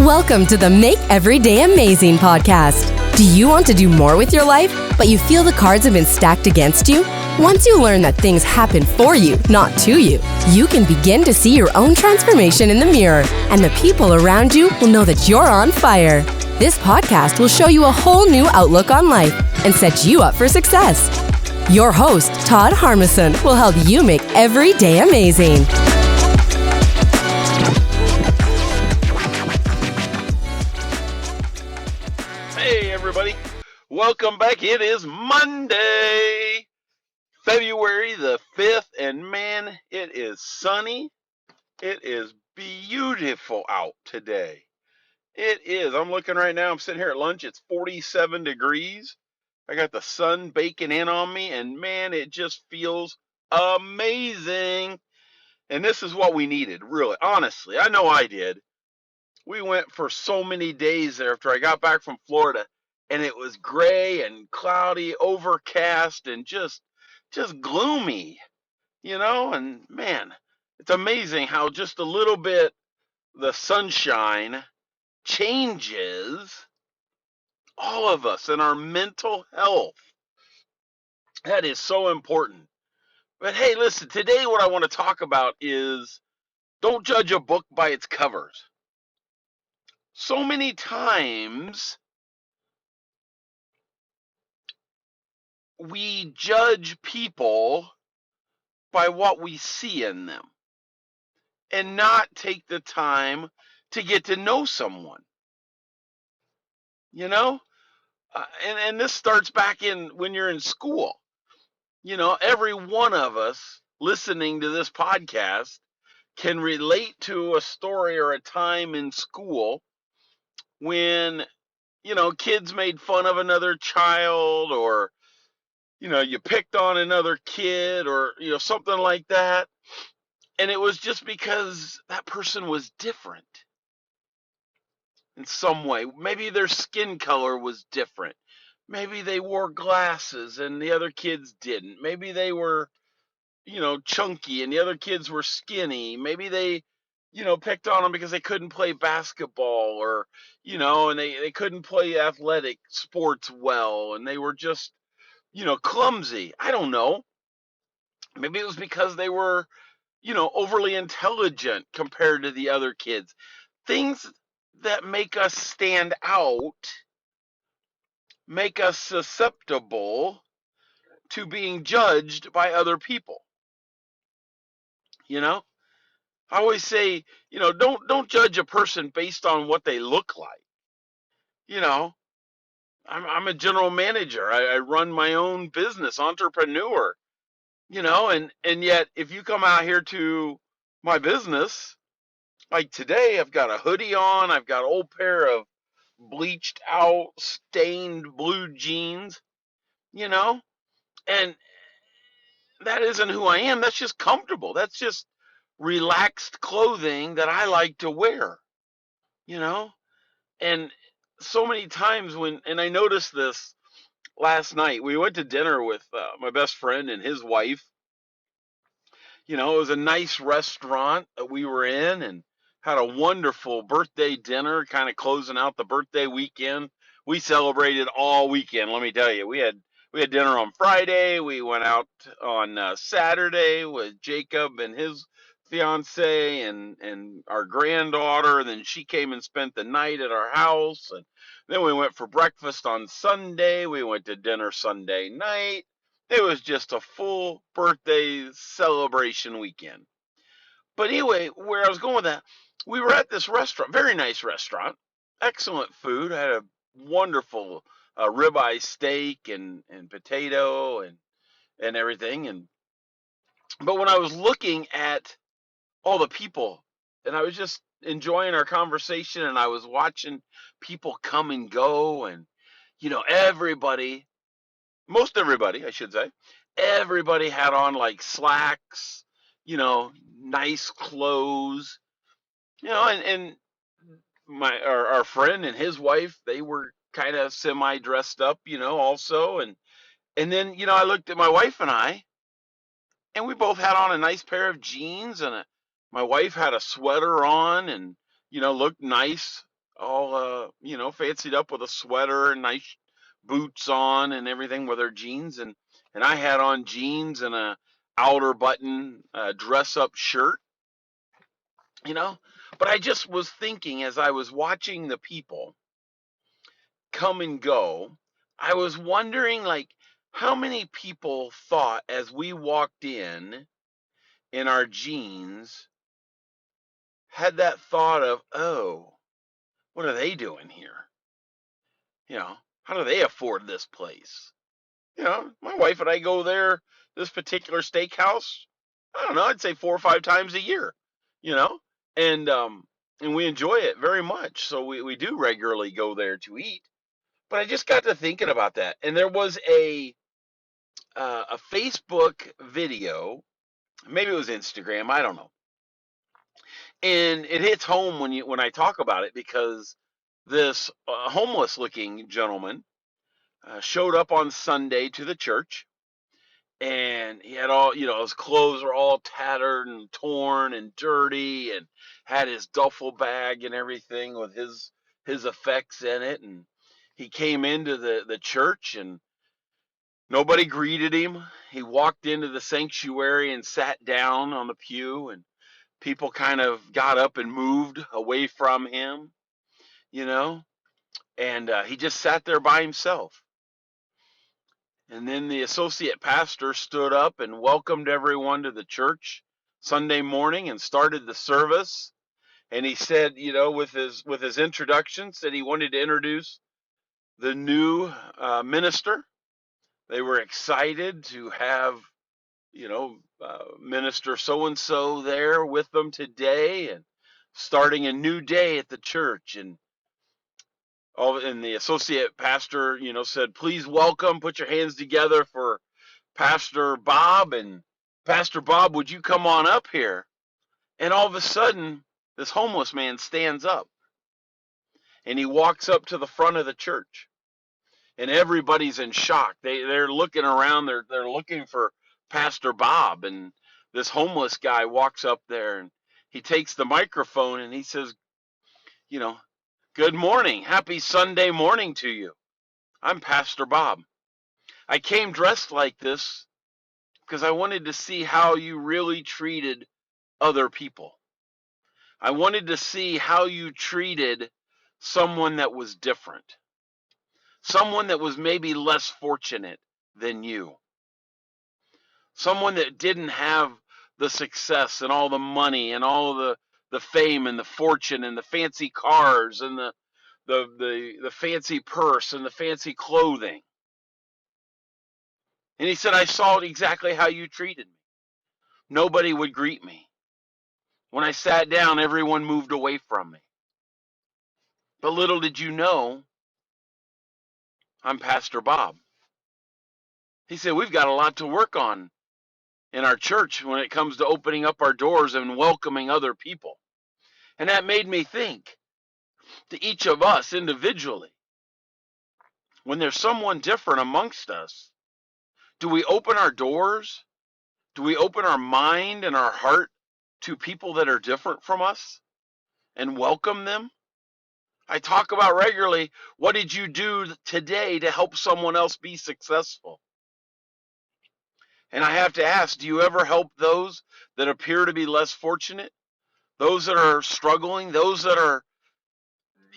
Welcome to the Make Every Day Amazing podcast. Do you want to do more with your life, but you feel the cards have been stacked against you? Once you learn that things happen for you, not to you, you can begin to see your own transformation in the mirror, and the people around you will know that you're on fire. This podcast will show you a whole new outlook on life and set you up for success. Your host, Todd will help you make every day amazing. Hey everybody, welcome back. It is Monday, February the 5th, and man, it is sunny. It is beautiful out today. It is. I'm looking right now. I'm sitting here at lunch. It's 47 degrees. I got the sun baking in on me, and man, it just feels amazing. And this is what we needed, really. Honestly, I know I did. We went for so many days there after I got back from Florida, and it was gray and cloudy, overcast, and just gloomy, and man, it's amazing how just a little bit the sunshine changes all of us and our mental health. That is so important. But hey, listen, today what I want to talk about is don't judge a book by its covers. So many times we judge people by what we see in them and not take the time to get to know someone. And this starts back in when you're in school. Every one of us listening to this podcast can relate to a story or a time in school when kids made fun of another child, or you picked on another kid, or something like that, and it was just because that person was different in some way. Maybe their skin color was different. Maybe they wore glasses and the other kids didn't. Maybe they were chunky and the other kids were skinny. Maybe they picked on them because they couldn't play basketball, or and they couldn't play athletic sports well, and they were just clumsy. I don't know. Maybe it was because they were overly intelligent compared to the other kids. Things that make us stand out make us susceptible to being judged by other people. I always say, don't judge a person based on what they look like. I'm a general manager. I run my own business, entrepreneur. And yet if you come out here to my business, like today, I've got a hoodie on, I've got an old pair of bleached out, stained blue jeans, and that isn't who I am. That's just comfortable. That's just relaxed clothing that I like to wear, and so many times and I noticed this last night, we went to dinner with my best friend and his wife. It was a nice restaurant that we were in, and had a wonderful birthday dinner, kind of closing out the birthday weekend. We celebrated all weekend, let me tell you. We had dinner on Friday. We went out on Saturday with Jacob and his fiance and our granddaughter. And then she came and spent the night at our house. And then we went for breakfast on Sunday. We went to dinner Sunday night. It was just a full birthday celebration weekend. But anyway, where I was going with that, we were at this restaurant, very nice restaurant, excellent food. I had a wonderful ribeye steak and potato and everything. But when I was looking at all the people, and I was just enjoying our conversation, and I was watching people come and go, and everybody, most everybody, I should say, everybody had on like slacks, nice clothes, and our friend and his wife, they were kind of semi dressed up, also, and then I looked at my wife and we both had on a nice pair of jeans, and my wife had a sweater on, and looked nice all fancied up with a sweater and nice boots on and everything with her jeans, and I had on jeans and a outer button dress up shirt, you know. But I just was thinking as I was watching the people come and go, I was wondering like how many people thought as we walked in our jeans had that thought of, oh, what are they doing here? You know, how do they afford this place? You know, my wife and I go there, this particular steakhouse, I don't know, I'd say 4 or 5 times a year, you know, and um, and we enjoy it very much. So we do regularly go there to eat. But I just got to thinking about that, and there was a Facebook video, maybe it was Instagram, I don't know, and it hits home when I talk about it because this homeless looking gentleman showed up on Sunday to the church, and he had all, his clothes were all tattered and torn and dirty, and had his duffel bag and everything with his effects in it. And he came into the church, and nobody greeted him. He walked into the sanctuary and sat down on the pew, and people kind of got up and moved away from him, you know, and he just sat there by himself. And then the associate pastor stood up and welcomed everyone to the church Sunday morning and started the service. And he said, with his introduction, said he wanted to introduce the new minister. They were excited to have, Minister so and so there with them today, and starting a new day at the church. And the associate pastor, said, "Please welcome. Put your hands together for Pastor Bob, and Pastor Bob, would you come on up here?" And all of a sudden, this homeless man stands up and he walks up to the front of the church, and everybody's in shock. They're looking around. They're looking for Pastor Bob, and this homeless guy walks up there and he takes the microphone and he says, you know, "Good morning, happy Sunday morning to you. I'm Pastor Bob. I came dressed like this because I wanted to see how you really treated other people. I wanted to see how you treated someone that was different, someone that was maybe less fortunate than you, someone that didn't have the success and all the money and all the fame and the fortune and the fancy cars and the fancy purse and the fancy clothing." And he said, "I saw exactly how you treated me. Nobody would greet me. When I sat down, everyone moved away from me. But little did you know, I'm Pastor Bob." He said, "We've got a lot to work on in our church when it comes to opening up our doors and welcoming other people." And that made me think to each of us individually, when there's someone different amongst us, do we open our doors? Do we open our mind and our heart to people that are different from us and welcome them? I talk about regularly, what did you do today to help someone else be successful? And I have to ask, do you ever help those that appear to be less fortunate? Those that are struggling, those that are,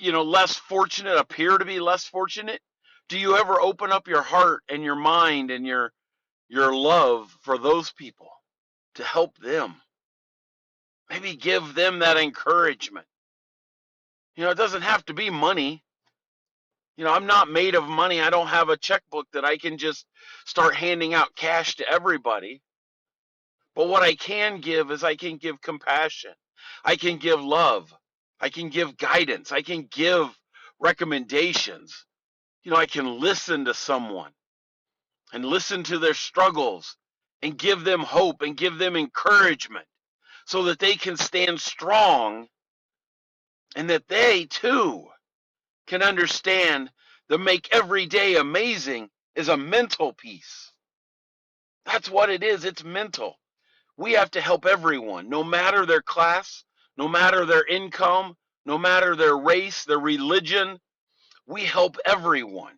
less fortunate, appear to be less fortunate? Do you ever open up your heart and your mind and your love for those people to help them? Maybe give them that encouragement. It doesn't have to be money. I'm not made of money. I don't have a checkbook that I can just start handing out cash to everybody. But what I can give is I can give compassion. I can give love. I can give guidance. I can give recommendations. I can listen to someone and listen to their struggles and give them hope and give them encouragement so that they can stand strong and that they too can understand the make every day amazing is a mental piece. That's what it is. It's mental. We have to help everyone, no matter their class, no matter their income, no matter their race, their religion. We help everyone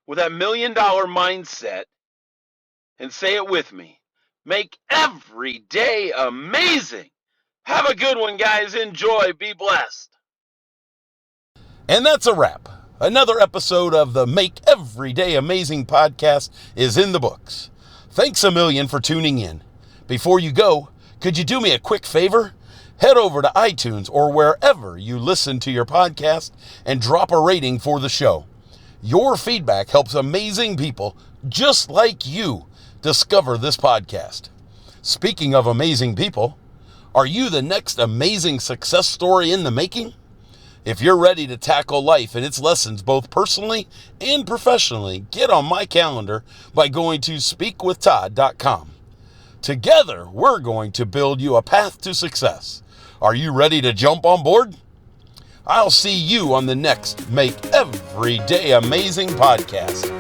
with that $1 million mindset, and say it with me. Make every day amazing. Have a good one, guys. Enjoy. Be blessed. And that's a wrap. Another episode of the Make Every Day Amazing podcast is in the books. Thanks a million for tuning in. Before you go, could you do me a quick favor? Head over to iTunes or wherever you listen to your podcast and drop a rating for the show. Your feedback helps amazing people just like you discover this podcast. Speaking of amazing people, are you the next amazing success story in the making? If you're ready to tackle life and its lessons both personally and professionally, get on my calendar by going to speakwithtodd.com. Together, we're going to build you a path to success. Are you ready to jump on board? I'll see you on the next Make Every Day Amazing podcast.